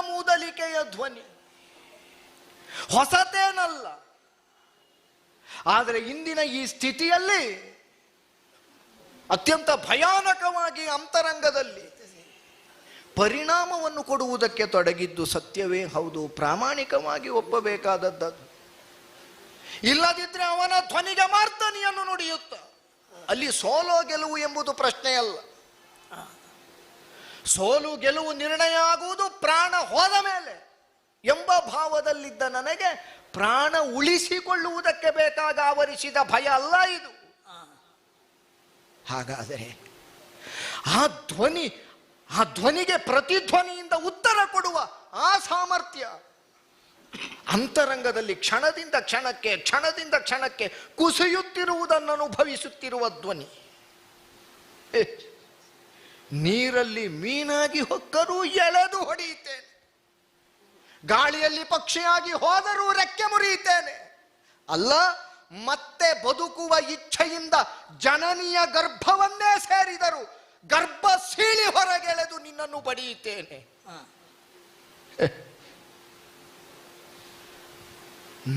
ಮೂದಲಿಕೆಯ ಧ್ವನಿ, ಹೊಸತೇನಲ್ಲ. ಆದರೆ ಇಂದಿನ ಈ ಸ್ಥಿತಿಯಲ್ಲಿ ಅತ್ಯಂತ ಭಯಾನಕವಾಗಿ ಅಂತರಂಗದಲ್ಲಿ ಪರಿಣಾಮವನ್ನು ಕೊಡುವುದಕ್ಕೆ ತೊಡಗಿದ್ದು ಸತ್ಯವೇ ಹೌದು, ಪ್ರಾಮಾಣಿಕವಾಗಿ ಒಪ್ಪಬೇಕಾದದ್ದು. ಇಲ್ಲದಿದ್ದರೆ ಅವನ ಧ್ವನಿಗೆ ಮಾರ್ತನಿಯನ್ನು ನುಡಿಯುತ್ತ ಅಲ್ಲಿ ಸೋಲೋ ಗೆಲುವು ಎಂಬುದು ಪ್ರಶ್ನೆಯಲ್ಲ. ಸೋಲು ಗೆಲುವು ನಿರ್ಣಯ ಆಗುವುದು ಪ್ರಾಣ ಹೋದ ಮೇಲೆ ಎಂಬ ಭಾವದಲ್ಲಿದ್ದ ನನಗೆ ಪ್ರಾಣ ಉಳಿಸಿಕೊಳ್ಳುವುದಕ್ಕೆ ಬೇಕಾಗ ಆವರಿಸಿದ ಭಯ ಅಲ್ಲ ಇದು. ಹಾಗಾದರೆ ಆ ಧ್ವನಿಗೆ ಪ್ರತಿಧ್ವನಿಯಿಂದ ಉತ್ತರ ಕೊಡುವ ಆ ಸಾಮರ್ಥ್ಯ ಅಂತರಂಗದಲ್ಲಿ ಕ್ಷಣದಿಂದ ಕ್ಷಣಕ್ಕೆ ಕುಸಿಯುತ್ತಿರುವುದನ್ನು ಅನುಭವಿಸುತ್ತಿರುವ ಧ್ವನಿ. ನೀರಲ್ಲಿ ಮೀನಾಗಿ ಹೊಕ್ಕರೂ ಎಳೆದು ಹೊಡೆಯುತ್ತೇನೆ, ಗಾಳಿಯಲ್ಲಿ ಪಕ್ಷಿಯಾಗಿ ಹೋದರೂ ರೆಕ್ಕೆ ಮುರಿಯುತ್ತೇನೆ. ಅಲ್ಲ, ಮತ್ತೆ ಬದುಕುವ ಇಚ್ಛೆಯಿಂದ ಜನನಿಯ ಗರ್ಭವನ್ನೇ ಸೇರಿದರು ಗರ್ಭ ಸೀಳಿ ಹೊರಗೆಳೆದು ನಿನ್ನನ್ನು ಬಡಿಯುತ್ತೇನೆ.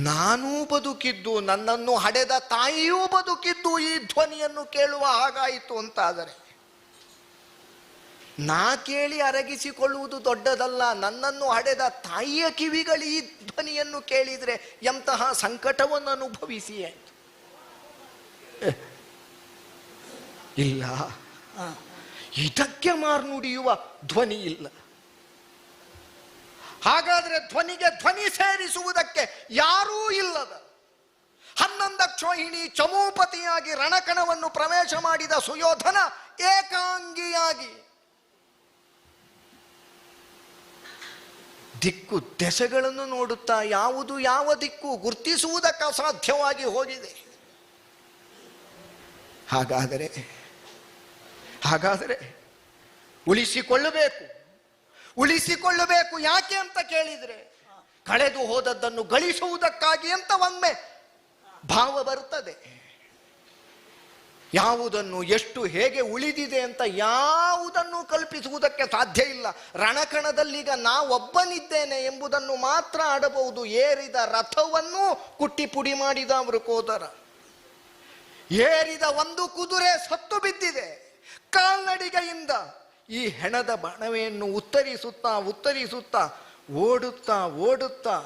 ನಾನೂ ಬದುಕಿದ್ದು, ನನ್ನನ್ನು ಹಡೆದ ತಾಯಿಯೂ ಬದುಕಿದ್ದು ಈ ಧ್ವನಿಯನ್ನು ಕೇಳುವ ಹಾಗಾಯಿತು ಅಂತಾದರೆ ನಾ ಕೇಳಿ ಅರಗಿಸಿಕೊಳ್ಳುವುದು ದೊಡ್ಡದಲ್ಲ. ನನ್ನನ್ನು ಹಡೆದ ತಾಯಿಯ ಕಿವಿಗಳು ಈ ಧ್ವನಿಯನ್ನು ಕೇಳಿದರೆ ಎಂತಹ ಸಂಕಟವನ್ನು ಅನುಭವಿಸಿ ಆಯಿತು. ಇಲ್ಲ, ಇದಕ್ಕೆ ಮಾರ್ನುಡಿಯುವ ಧ್ವನಿ ಇಲ್ಲ. ಹಾಗಾದರೆ ಧ್ವನಿಗೆ ಧ್ವನಿ ಸೇರಿಸುವುದಕ್ಕೆ ಯಾರೂ ಇಲ್ಲದ 11 ಕ್ಷೋಹಿಣಿ ಚಮೂಪತಿಯಾಗಿ ರಣಕಣವನ್ನು ಪ್ರವೇಶ ಮಾಡಿದ ಸುಯೋಧನ ಏಕಾಂಗಿಯಾಗಿ ದಿಕ್ಕು ದೆಸೆಗಳನ್ನು ನೋಡುತ್ತಾ ಯಾವುದು ಯಾವ ದಿಕ್ಕು ಗುರ್ತಿಸುವುದಕ್ಕೆ ಅಸಾಧ್ಯವಾಗಿ ಹೋಗಿದೆ. ಹಾಗಾದರೆ ಉಳಿಸಿಕೊಳ್ಳಬೇಕು ಯಾಕೆ ಅಂತ ಕೇಳಿದರೆ ಕಳೆದು ಹೋದದ್ದನ್ನು ಗಳಿಸುವುದಕ್ಕಾಗಿ ಅಂತ ಒಮ್ಮೆ ಭಾವ ಬರುತ್ತದೆ. ಯಾವುದನ್ನು ಎಷ್ಟು ಹೇಗೆ ಉಳಿದಿದೆ ಅಂತ ಯಾವುದನ್ನು ಕಲ್ಪಿಸುವುದಕ್ಕೆ ಸಾಧ್ಯ ಇಲ್ಲ. ರಣಕಣದಲ್ಲೀಗ ನಾವೊಬ್ಬನಿದ್ದೇನೆ ಎಂಬುದನ್ನು ಮಾತ್ರ ಆಡಬಹುದು. ಏರಿದ ರಥವನ್ನು ಕುಟ್ಟಿ ಪುಡಿ ಮಾಡಿದ ವೃಕೋದರ, ಏರಿದ ಒಂದು ಕುದುರೆ ಸತ್ತು ಬಿದ್ದಿದೆ. ಕಾಲ್ನಡಿಗೆಯಿಂದ ಈ ಹೆಣದ ಬಾಣವೆಯನ್ನು ಉತ್ತರಿಸುತ್ತಾ ಓಡುತ್ತಾ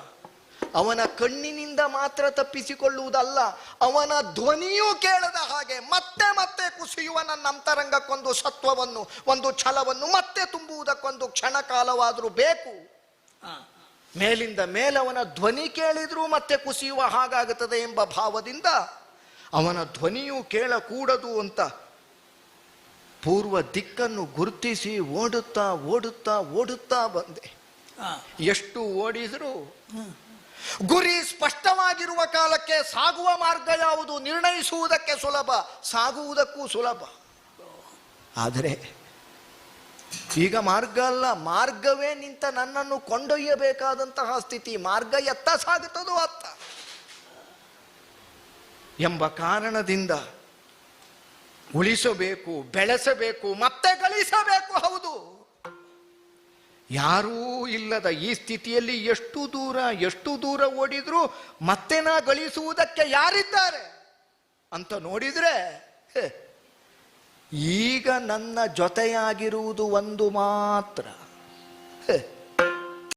ಅವನ ಕಣ್ಣಿನಿಂದ ಮಾತ್ರ ತಪ್ಪಿಸಿಕೊಳ್ಳುವುದಲ್ಲ, ಅವನ ಧ್ವನಿಯೂ ಕೇಳದ ಹಾಗೆ ಮತ್ತೆ ಕುಸಿಯುವ ನನ್ನ ಅಂತರಂಗಕ್ಕೊಂದು ಸತ್ವವನ್ನು, ಒಂದು ಛಲವನ್ನು ಮತ್ತೆ ತುಂಬುವುದಕ್ಕೊಂದು ಕ್ಷಣ ಕಾಲವಾದರೂ ಬೇಕು. ಮೇಲಿಂದ ಮೇಲವನ ಧ್ವನಿ ಕೇಳಿದ್ರೂ ಮತ್ತೆ ಕುಸಿಯುವ ಹಾಗಾಗುತ್ತದೆ ಎಂಬ ಭಾವದಿಂದ ಅವನ ಧ್ವನಿಯೂ ಕೇಳಕೂಡದು ಅಂತ ಪೂರ್ವ ದಿಕ್ಕನ್ನು ಗುರುತಿಸಿ ಓಡುತ್ತಾ ಬಂದೆ. ಎಷ್ಟು ಓಡಿದರೂ ಗುರಿ ಸ್ಪಷ್ಟವಾಗಿರುವ ಕಾಲಕ್ಕೆ ಸಾಗುವ ಮಾರ್ಗ ಯಾವುದು ನಿರ್ಣಯಿಸುವುದಕ್ಕೆ ಸುಲಭ, ಸಾಗುವುದಕ್ಕೂ ಸುಲಭ. ಆದರೆ ಈಗ ಮಾರ್ಗ ಅಲ್ಲ, ಮಾರ್ಗವೇ ನಿಂತ ನನ್ನನ್ನು ಕೊಂಡೊಯ್ಯಬೇಕಾದಂತಹ ಸ್ಥಿತಿ. ಮಾರ್ಗ ಎತ್ತ ಸಾಗುತ್ತದೋ ಅತ್ತ ಎಂಬ ಕಾರಣದಿಂದ ಉಳಿಸಬೇಕು, ಬೆಳೆಸಬೇಕು, ಮತ್ತೆ ಗಳಿಸಬೇಕು. ಹೌದು, ಯಾರೂ ಇಲ್ಲದ ಈ ಸ್ಥಿತಿಯಲ್ಲಿ ಎಷ್ಟು ದೂರ ಓಡಿದ್ರು ಮತ್ತೆ ನಾ ಗಳಿಸುವುದಕ್ಕೆ ಯಾರಿದ್ದಾರೆ ಅಂತ ನೋಡಿದ್ರೆ ಈಗ ನನ್ನ ಜೊತೆಯಾಗಿರುವುದು ಒಂದು ಮಾತ್ರ.